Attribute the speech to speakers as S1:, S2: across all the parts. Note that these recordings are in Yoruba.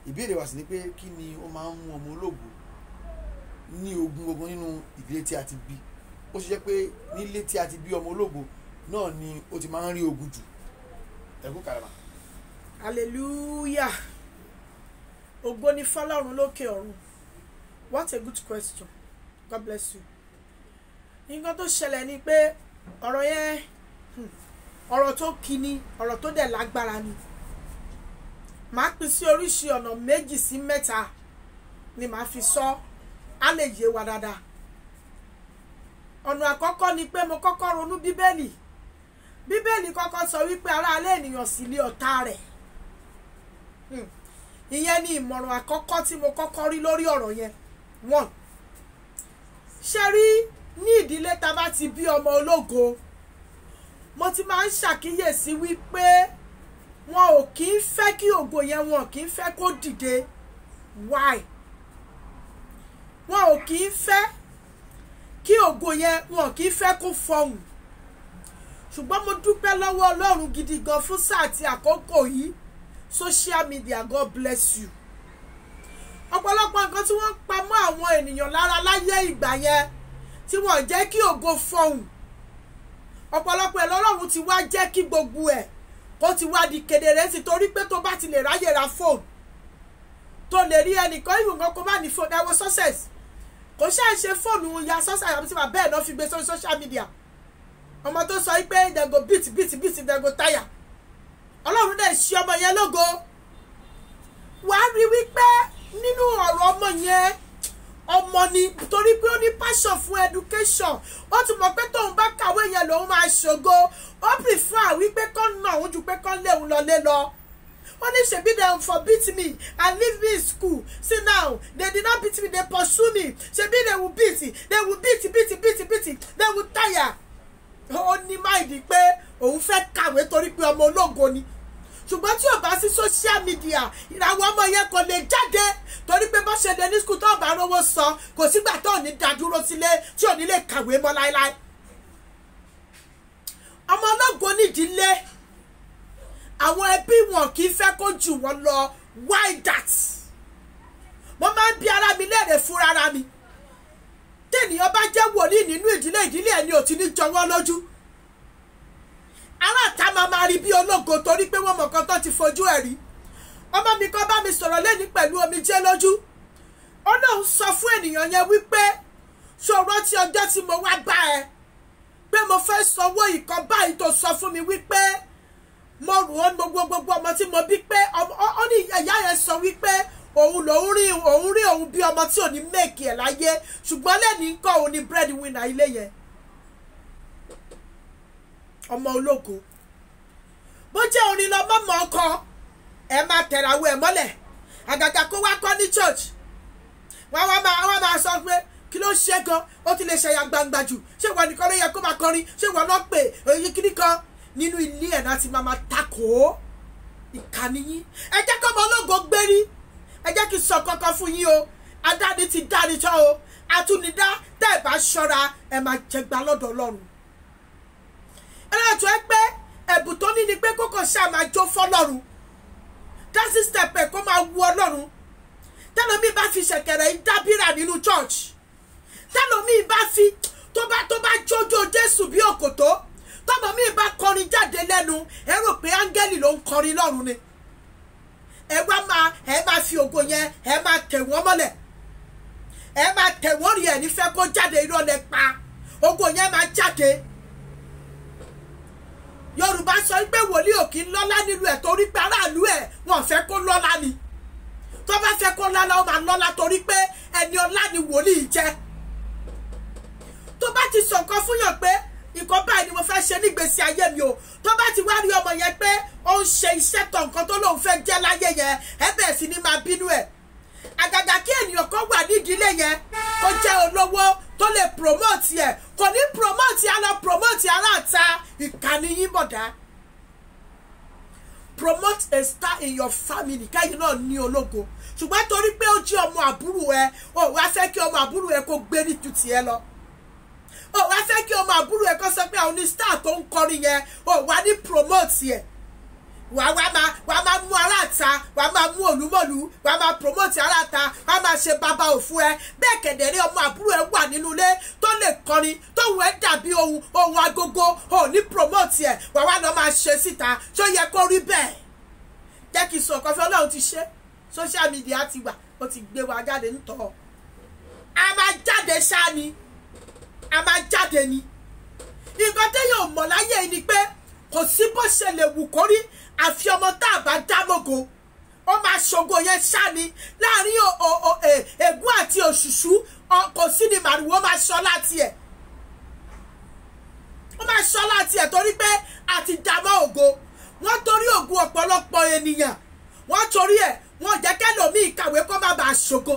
S1: ìbéèrè wa sì ni pé kí ni ó máa ń mú ọmọ ológo ní ogun nínú ìdílé tí a ti bí? Ó ṣe jẹ́ pé nílé tí a ti bí ọmọ ológo náà ni ó ti máa ń rí ogun jù. Ẹ̀kú kàrà.
S2: Hallelujah. Ògo ni fọ́lọ́run lókè ọ̀run. What a good question. God bless you. Nǹkan tó ṣẹlẹ̀ ni pé ọ̀rọ̀ yẹn ọ̀rọ̀ tó kíni, ọ̀rọ̀ tó dẹ̀ lágbára ni. Màá pín sí oríṣi ọ̀nà 2 sí 3 ni màá fi sọ, á lè yé wa dáadáa. Ọ̀nà àkọ́kọ́ ni pé mo kọ́kọ́ ronú Bíbélì. Bíbélì kọ́kọ́ sọ wípé aráalé ènìyàn sì lé ọ̀tá rẹ̀. Ìyẹn ni ìmọ̀ràn àkọ́kọ́ tí mo kọ́kọ́ rí lórí ọ̀rọ̀ yẹn. 1. Ṣé rí ní ìdílé tá bá ti bí ọmọ ológo, mo ti máa ń ṣàkíyèsí wípé wọn ò kì í fẹ́ kí ògo yẹn, wọn kì í fẹ́ kó dìde. Why? Wọn ò kì í fẹ́ kí ògo yẹn, wọn kì í fẹ́ kó fọhùn. Ṣùgbọ́n mo dúpẹ́ lọ́wọ́ Ọlọ́run gidi gan fún sáà àti àkókò yìí. Social media, God bless you. Ọ̀pọ̀lọpọ̀ nǹkan tí wọ́n pa mọ́ àwọn ènìyàn lára láyé ìgbà yẹn tí wọ́n jẹ́ kí ògo fọhùn. Ọ̀pọ̀lọpọ̀ Ọlọ́run ti wá jẹ́ kí gbogbo ẹ̀ kó ti wá di kedere sí, torí pé tó bá ti lè ráyè ra fóònù, tó lè rí ẹnìkan ìwọ̀n kan kó má ní fóònù. Ẹ wo success. Kò ṣáà ṣe fóònù ya success àbí tí wàá bẹ́ẹ̀ náà fi gbé sórí social media. Ọmọ tó sọ pé they go beat they go tire. Ọlọ́run dẹ̀ ṣe ọmọ yẹn lógo. Wàá rí wípé nínú ọ̀rọ̀ ọmọ yẹn, ọmọ ni torí pé ó ní passion fún education. Ó ti mọ̀ pé tóun bá kàwé yẹn lòun máa ṣògo. Ó prefer wípé kán nà òun ju pé kán lé òun lọlé lọ. Ó ní ṣebí they forbid me and leave me in school. See now, they did not beat me, they pursue me. Ṣebí they will beat, they will tire. Ó ní máìdí pé òun fẹ́ kàwé torí pé ọmọ ológo ni. Ṣùgbọ́n tí ò bá sí social media, ìràwọ̀ ọmọ yẹn kò lè jáde torí pé bó ṣe lè ní school tó bá rówó sọ, kò sígbà tó ní dádúró sílé tí ò ní lè kàwé mọ́ láéláé. Ọmọ ológo nídìílé, àwọn ẹbí wọn kì í fẹ́ kó jù wọ́n lọ. Why that? Mo máa ń bi ara mi léèrè fún ara mi. Tènìyàn bá jẹ́ wòlíì nínú ìdílé ẹni ò ti ní jọ wọ́n lójú. Ará ta máa rí bí ológo torí pé wọ́n mọ̀ kan tó ti fojú ẹ̀ rí. Ọmọ mi kan bá mi sọ̀rọ̀ lẹ́ni pẹ̀lú omijé lójú. Ó lóun sọ fún ènìyàn yẹn wípé ṣòro tí ọjọ́ tí mo wá bá ẹ pé mo fẹ́ sanwó ìkan báyìí tó sọ fún mi wípé mo rò ó gbogbo ọmọ tí mo bí pé ó ní ìyá yẹn sọ wípé òun rí òun bí ọmọ tí ò ní méèkì ẹ̀ láyé, ṣùgbọ́n lẹ́ni nǹkan òun ni breadwinner ilé yẹn. Ọmọ ológo bó jẹ́ orin lọ mọ́mọ́ ọkọ ẹ máa tẹ̀ráwó ẹ̀ mọ́lẹ̀, àgàgà kó wá kọ́ ní church. Wọ́n máa sọ pé kí ló ṣe gan, ó ti lè ṣẹ̀yà gbangba jù, ṣé ìwọ nìkan ló yẹ kó máa kọrin, ṣé ìwọ náà pè èyí kíní kan. Nínú ilé ẹ̀ náà ti máa takò ìkànnì yín. Ẹ jẹ́ kọ́mọ ológo gbérí. Ẹ jẹ́ kí n sọ kankan fún yín o. Adáni ti dáni tán o. Atúnidá tẹ́ ẹ bá ṣọ́ra ẹ máa jẹgba lọ́dọ̀ Ọlọ́run. Ẹlẹ́jọ́ ẹ pé ẹ̀bùn tó ní ni pé kókò ṣáà máa jó fọ́lọ́run. Dásí step ẹ̀ kó máa wu Ọlọ́run. Tẹ́lómi bá fi ṣẹ̀kẹ̀rẹ̀ yín dábìrà nínú church. Tẹ́lómi bá fi tó bá jójó Jésù bí òkòtó. Tọ́mọ mi bá kọrin jáde lẹ́nu, ẹ rò pé áńgẹ́lì ló ń kọrin lọ́run ni. Ẹ máa fi ògo yẹn, ẹ máa tẹ̀ wọ́n mọ́lẹ̀. Ẹ máa tẹ̀ wọ́n rí ẹ̀ nífẹ̀ẹ́ kó jáde, irọ́ lẹ pa. Ògo yẹn máa jáde. Yorùbá sọ pé wòlíì ò kí ń lọ́lá nílùú ẹ̀ torí pé aráàlú ẹ̀ wọ́n fẹ́ kó lọ́lá ni. Tó bá fẹ́ kó lọ́lá, ó máa lọ́lá torí pé ẹni ọlá ni wòlíì jẹ́. Tó bá ti sọ nǹkan fún yàn pé nǹkan báyìí ni mo fẹ́ ṣe nígbésí ayé mi o, tó bá ti wá rí ọmọ yẹn pé ó ń ṣe iṣẹ́ tó nǹkan tó lóun fẹ́ jẹ́ láyé yẹn, ẹ bẹ̀rẹ̀ sí ní máa bínú ẹ̀. Àgàgà kí ènìyàn kan wà nídìílé yẹn kó jẹ́ olówó tó lè promote ẹ̀, kò ní promote àlọ́ promote aráàta. Ìkànnì yín bọ̀dá. Promote a star in your family kẹ́yìn náà ní ológo. Ṣùgbọ́n torí pé ó jẹ́ ọmọ àbúrò ẹ, ó wá fẹ́ kí ọmọ àbúrò ẹ kó gbé ní ju tiẹ̀ lọ. Ó wá fẹ́ kí ọmọ àbúrò ẹ kó sọ pé àwọn ní star tó ń kọrin yẹn, ó wá ní promote ẹ̀. wàá máa mú aláàta wàá máa mú olúmọ̀lú wàá máa promote aláàta wàá máa ṣe bàbá òfin ẹ bẹ́ẹ̀ kẹ̀dẹ̀rẹ́ ọmọ àbúrò ẹ wà nínú ilé tó lè kọrin tóun ẹ dàbí ohun agogo ò ní promote ẹ wàá wá lọ máa ṣe síta tó yẹ kó rí bẹ́ẹ̀ jẹ́ kí n sọ ọ̀kan fún Ọlọ́run ti ṣe social media ti wà ó ti gbé wa jáde nítọ́ a máa jáde ṣáá ni a máa jáde ni nǹkan téèyàn mọ̀ láyé ni pé kò sí bó ṣe lè wù kó rí àfi ọmọ tá a bá dá lógo ó máa ṣògo yẹn ṣáni láàrin ègún àti òṣùṣú kò sí ni màrúwó máa ṣọ́ láti ẹ̀ ó máa ṣọ́ láti ẹ̀ torí pé àti dàmọ́ ògo wọ́n torí ògùn ọ̀pọ̀lọpọ̀ ènìyàn wọ́n torí ẹ̀ wọ́n jẹ́ kẹ́lòmíì kàwé kó má bàa ṣògo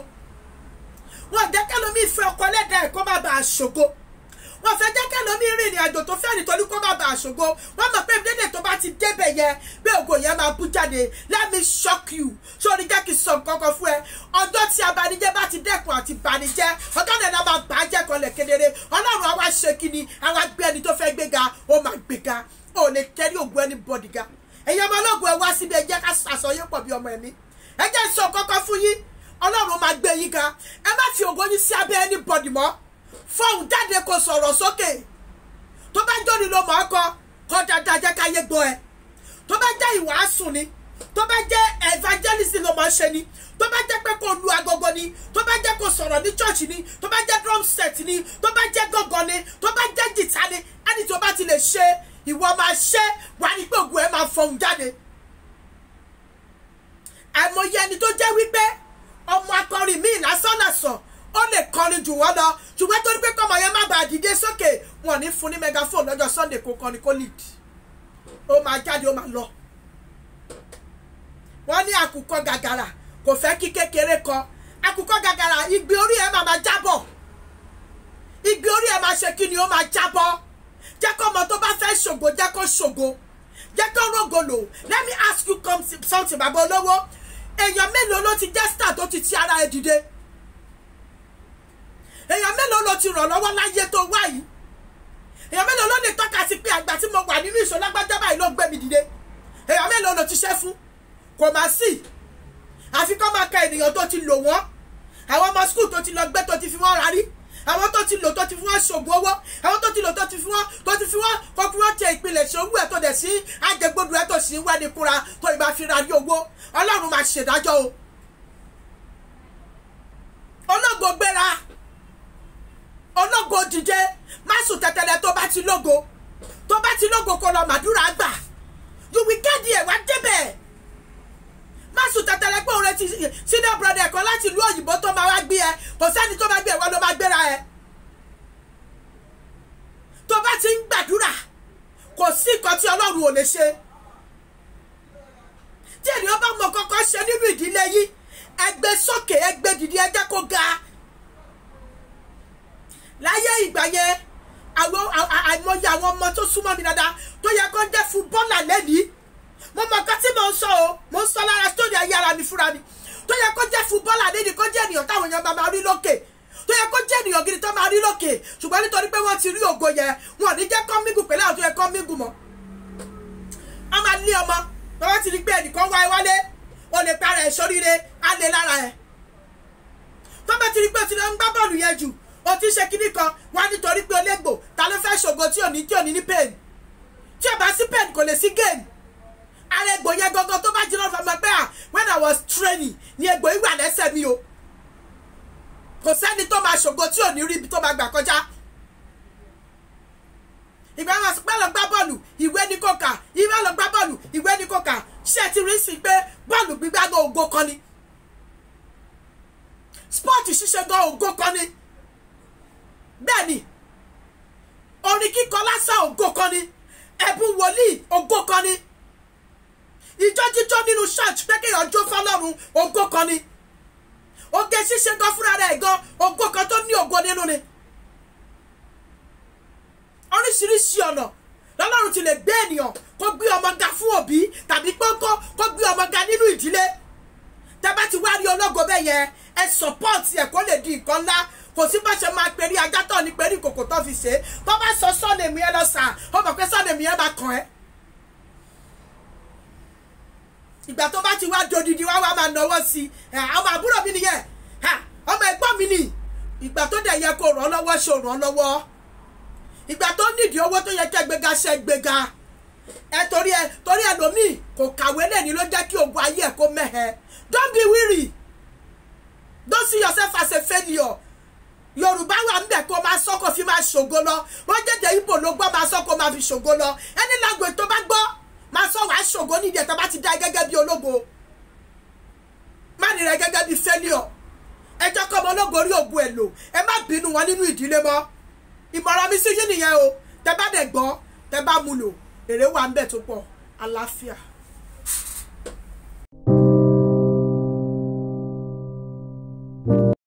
S2: wọ́n jẹ́ kẹ́lòmíì fẹ́ ọkọ lẹ́dàá ẹ̀ kó má bàa ṣògo wọ́n fẹ́ jẹ́ kẹ́lòmíì rìnrìn àjò tó fẹ́ nítorí kó má bàa ṣògo wọ́n mọ̀ pé dédé tó bá ti débẹ̀ yẹn bí ògo yẹn máa bú jáde let me shock you sórí jẹ́ kí n sọ nǹkan kan fún ẹ ọjọ́ tí abanijẹ́ bá ti dẹ́kun àti banijẹ́ ọjọ́ náà la máa bà á jẹ́ kan lẹ̀ kedere Ọlọ́run àwa ṣe kíni àwa gbé ẹni tó fẹ́ gbéga ó máa gbéga ó lè kẹ́rí ògùn ẹni bọ́dì ga ẹ̀yin ọmọ ológun ẹ wá síbi ẹ jẹ́ ká ṣàṣọyé pọ̀ bí ọmọ ẹ̀mí ẹ jẹ́ sọ kọ́kọ́ fún yín Ọlọ́run máa gbé yín ga ẹ má fi ògo yín sí abẹ́ ẹni bọ́dì mọ́ fọ́ọ̀hún jáde kó sọ̀rọ̀ sókè tó bá jóni ló mọ̀ ọ́ kọ́ dáadáa jẹ́ káyé gbọ́ ẹ tó bá jẹ́ ìwàásù ni tó bá jẹ́ evangelist ló mọ̀ ọ́ ṣe ni tó bá jẹ́ pé kó lu agogo ni tó bá jẹ́ kó sọ̀rọ̀ ní church ni tó bá jẹ́ drum set ni tó bá jẹ́ gángan ni tó bá jẹ́ jìtá ni ẹni tó bá ti lè ṣe ìwọ máa ṣe wà ní pé ògùn ẹ máa fọhùn jáde àìmọye ẹni tó jẹ́ wípé ọmọ akọrin míì lásán ó lè kọrin jù wọ́n lọ ṣùgbọ́n torí pé kọ́mọ yẹn má bàa dìde sókè wọn ní fún ní megaphone lọ́jọ́ Sunday kó kọrin kó lead ó máa jáde ó máa lọ. wọ́n ní àkùkọ gàgàrà kò fẹ́ kí kékeré kọ àkùkọ gàgàrà igbe orí ẹ̀ máa jábọ̀ igbe orí ẹ̀ máa ṣe kí ni ó máa jábọ̀ jẹ́ kó ọmọ tó bá fẹ́ ṣògo jẹ́ kó ṣògo jẹ́ kó rògolo let me ask you something bàbá olówó èèyàn mélòó ló ti jẹ́ star tó ti ara ẹ̀ dìde èèyàn mélòó ló ti ràn lọ́wọ́ láyé tó wá yìí èèyàn mélòó ló lè tọ́ka sí pé àgbà tí mo wà nínú ìṣòro lágbájá báyìí ló gbé mi dìde èèyàn mélòó ló ti ṣe fún kò má sí àfi kọ́ máa ka ènìyàn tó ti lò wọ́n àwọn ọmọ skul tó ti lọ gbé tó ti fi wọ́n rarí àwọn tó ti lò tó ti fi wọ́n ṣògùn owó àwọn tó ti lò tó ti fi wọ́n kó fi wọ́n tẹ ìpìlẹ̀ ṣòwò ẹ̀ tó dẹ̀ sí àjẹgbodò ẹ̀ tó sì ń wá ní kúra tó ìbá fi ra ní owó Ọlọ́run máa ṣèdájọ́ o ológo gbéra ológo dìde má sùn tẹ̀tẹ̀lẹ̀ tó bá ti lógo kó lọ màdúrà gbà you will get there wá débẹ̀ má sùn tẹ̀tẹ̀lẹ̀ pé òun retí senior brother kan láti ìlú òyìnbó tó máa wá gbé ẹ kò sẹ́ni tó máa gbé ẹ wọ́n ló máa gbéra ẹ tó bá ti ń gbàdúrà kò sí nǹkan tí Ọlọ́run ò lè ṣe tí ènìyàn bá mọ kọ́kọ́ ṣe nínú ìdílé yìí ẹgbẹ́ sókè ẹgbẹ́ dìde ẹjẹ́ kó ga láyé ìgbà yẹn àìmọye àwọn ọmọ tó súnmọ́ mi dáadáa tó yẹ kó jẹ́ fúbọ́ọ̀lù lẹ́nìí mo mọ nǹkan tí mo ń sọ o mo ń sọ lára sórí ayé ara mi fúnra mi tó yẹ kó jẹ́ fúbọ́ọ̀lù lẹ́nìí kó jẹ́ ènìyàn táwọn èèyàn máa rí lókè tó yẹ kó jẹ́ ènìyàn gidi tó máa rí lókè ṣùgbọ́n nítorí pé wọ́n ti rí ògo yẹn wọn ò ní jẹ́ kọ́ mígùn pẹ̀lú àwọn tó yẹ kọ́ mígùn mọ́ wọ́n máa lé ọmọ lọ́wọ́ ti rí pé ẹnìkan wá wálé o lè para ẹ̀ sóríire á lè lára ẹ̀ tó bá ti rí pé o ti lọ ń gbá bọ́ọ̀lù yẹn jù o ti ṣe kíní kan wá nítorí pé olégbò ta ló fẹ́ ṣògo tí ò ní ní pain tí ò bá sí pain kò lè sí gain ara egbò yẹn gangan tó bá jiná fọmọ pé when I was training ni egbò ìwà lẹ́sẹ̀ mi o kò sẹ́ni tó máa ṣògo tí ò ní rí ibi tó máa gbà kọjá ìgbà wọn pẹ́ lọ gbá bọ́ọ̀lù ìwé ní kò kà ìwé lọ gbá bọ́ọ̀lù ìwé ní kò kà ṣé ti rí sí pé bọ́ọ̀lù gbígbá gan ògo kan ni spọ́ọ̀tì ṣíṣe gan ògo kan ni bẹ́ẹ̀ ni orin kíkọ lásán ògo kan ni ẹ̀bùn wòlíì ògo kan ni ìjọ jíjọ nínú church pé kéèyàn jó fọ́lọ́run ògo kan ni oge ṣíṣe gan fúnra rẹ̀ gan ògo kan tó ní ògo nínú ni oríṣiríṣi ọ̀nà lọ́lọ́run ti lè gbé ènìyàn kó gbé ọmọ ga fún òbí tàbí kó gbé ọmọ ga nínú ìdílé tẹ́ bá ti wá rí ológo bẹ́ẹ̀ yẹn ẹ support ẹ̀ kó lè di nǹkan ńlá kò sí bá ṣe máa perí ajá tó ní perí kòkò tó fi ṣe tó bá sọ sọ́ọ̀nì mi ẹ lọ sà ó mọ̀ pé sọ́ọ̀nì mi ẹ máa kàn ẹ́ ìgbà tó bá ti wá dodidi wá máa náwó sí ọmọ àbúrò mi nìyẹn ọmọ ẹ̀gbọ́n mi nì ìgbà tó dẹ̀ yẹ kó ràn lọ́wọ́ ṣe ràn lọ́wọ́ ìgbà tó nídìí owó tó yẹ kẹ́ gbéga ṣe gbéga torí ẹlòmíì kò kàwé lẹ́ni ló jẹ́ kí ogun ayé ẹ̀ kó mẹ́hẹ. Don't be weary, don't see yourself as a failure. Yorùbá wà ń bẹ̀ kó máa sọ kó fi máa ṣògo lọ wọ́n jẹ́jẹ́ Ìgbò ló gbọ́ máa sọ kó máa fi ṣògo lọ ẹni language tó bá gbọ́ máa sọ wàá ṣògo nídìí ẹ̀ tó bá ti dá gẹ́gẹ́ bí ológo má ní rẹ gẹ́gẹ́ bí failure ẹjọ́ kọ́ ọmọ ológo orí ògùn ẹ̀ lò ẹ má bínú wọn nínú ìdílé mọ́ ìmọ̀ràn mi sí yín nìyẹn o tẹ bá dẹ̀ gbọ́ tẹ bá mú lò èrè wà ń bẹ̀ tó pọ̀ àlàáfíà.